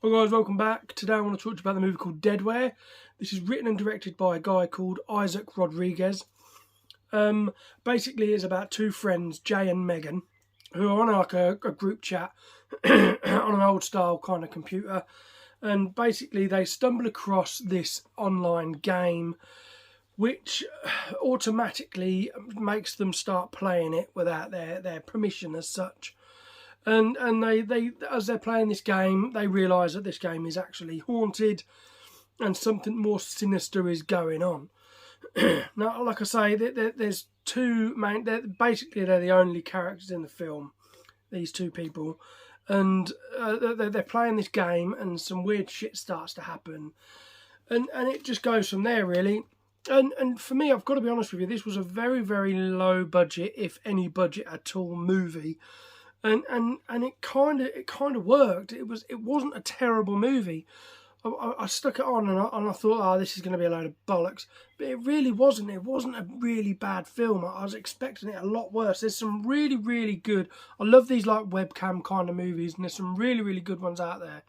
Hi guys, welcome back. Today I want to talk to you about the movie called Deadware. This is written and directed by a guy called Isaac Rodriguez. Basically it's about two friends, Jay and Megan, who are on a group chat on an old style kind of computer. And basically they stumble across this online game which automatically makes them start playing it without their permission as such. And they as they're playing this game, they realise that this game is actually haunted and something more sinister is going on. Now, like I say, there's two main... They're the only characters in the film, these two people. And they're playing this game and some weird shit starts to happen. And it just goes from there, really. And for me, I've got to be honest with you, this was a very, very low budget, if any budget at all, movie. And it kind of worked. It wasn't a terrible movie. I stuck it on and I thought, oh, this is going to be a load of bollocks. But it really wasn't. It wasn't a really bad film. I was expecting it a lot worse. There's some really, really good... I love these like webcam kind of movies, and there's some really, really good ones out there.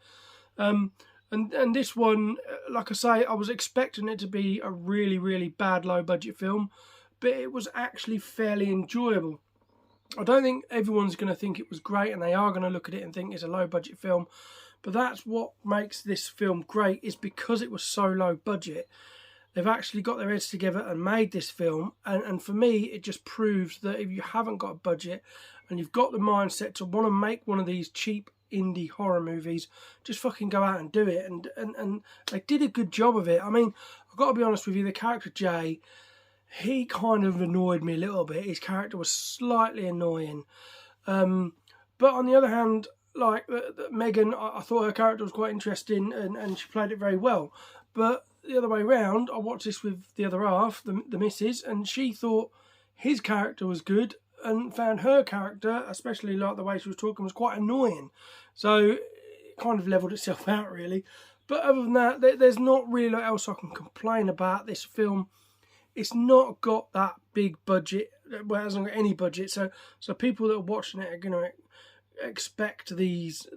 And this one, like I say, I was expecting it to be a really, really bad low budget film, but it was actually fairly enjoyable. I don't think everyone's going to think it was great, and they are going to look at it and think it's a low budget film. But that's what makes this film great, is because it was so low budget. They've actually got their heads together and made this film. And for me, it just proves that if you haven't got a budget and you've got the mindset to want to make one of these cheap indie horror movies, just fucking go out and do it. And they did a good job of it. I mean, I've got to be honest with you, the character Jay... he kind of annoyed me a little bit. His character was slightly annoying. But on the other hand, like Megan, I thought her character was quite interesting and she played it very well. But the other way round, I watched this with the other half, the missus, and she thought his character was good and found her character, especially like the way she was talking, was quite annoying. So it kind of levelled itself out, really. But other than that, there's not really what else I can complain about this film. It's not got that big budget, well, it hasn't got any budget, so people that are watching it are going to expect these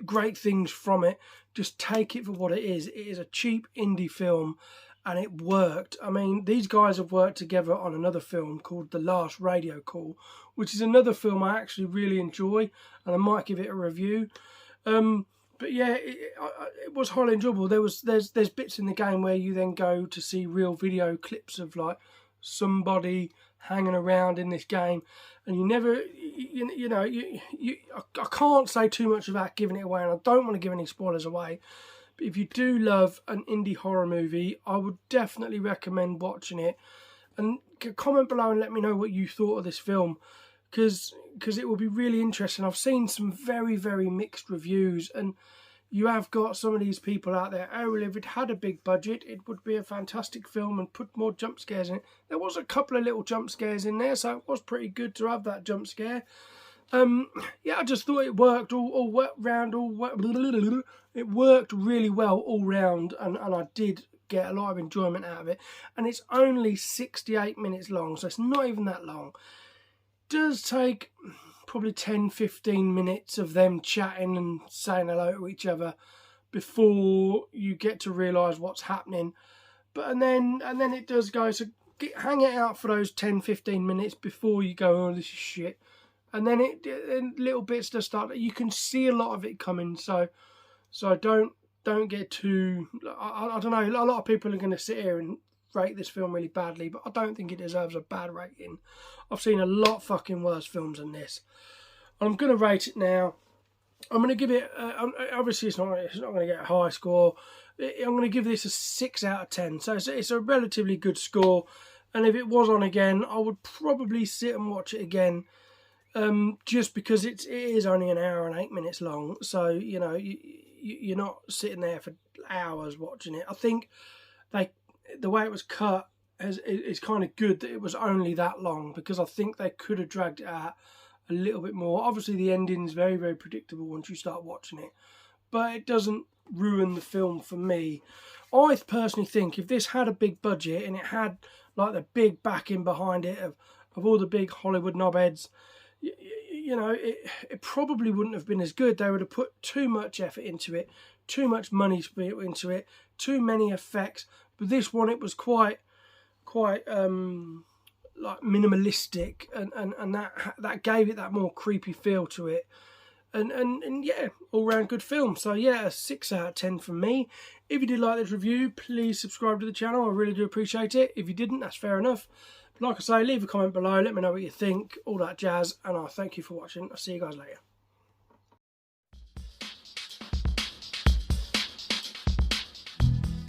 great things from it. Just take it for what it is. It is a cheap indie film, and it worked. I mean, these guys have worked together on another film called The Last Radio Call, which is another film I actually really enjoy, and I might give it a review. But yeah, it was highly enjoyable. There's bits in the game where you then go to see real video clips of like somebody hanging around in this game, and you never, I can't say too much about giving it away, and I don't want to give any spoilers away. But if you do love an indie horror movie, I would definitely recommend watching it. And comment below and let me know what you thought of this film, because it will be really interesting. I've seen some very, very mixed reviews, and you have got some of these people out there, oh, well, if it had a big budget, it would be a fantastic film and put more jump scares in it. There was a couple of little jump scares in there, so it was pretty good to have that jump scare. Yeah, I just thought it worked it worked really well all round, and I did get a lot of enjoyment out of it. And it's only 68 minutes long, so it's not even that long. Does take probably 10-15 minutes of them chatting and saying hello to each other before you get to realise what's happening. But and then it does go, so hang it out for those 10-15 minutes before you go, oh, this is shit. And then little bits just start. You can see a lot of it coming, so don't get too... I don't know, a lot of people are going to sit here and rate this film really badly, but I don't think it deserves a bad rating. I've seen a lot fucking worse films than this. I'm going to rate it now. I'm going to give it, obviously it's not going to get a high score. I'm going to give this a 6 out of 10. So it's a relatively good score. And if it was on again, I would probably sit and watch it again. Just because it is only an hour and 8 minutes long. So, you know, you're not sitting there for hours watching it. I think the way it was cut is kind of good that it was only that long, because I think they could have dragged it out a little bit more. Obviously the ending is very, very predictable once you start watching it, but it doesn't ruin the film for me. I personally think if this had a big budget and it had like the big backing behind it of all the big Hollywood knobheads, you know, it probably wouldn't have been as good. They would have put too much effort into it, too much money into it, too many effects. But this one, it was quite like minimalistic, and that gave it that more creepy feel to it. And yeah, all round good film. So yeah, a 6 out of 10 from me. If you did like this review, please subscribe to the channel. I really do appreciate it. If you didn't, that's fair enough. But like I say, leave a comment below. Let me know what you think. All that jazz. And I thank you for watching. I'll see you guys later.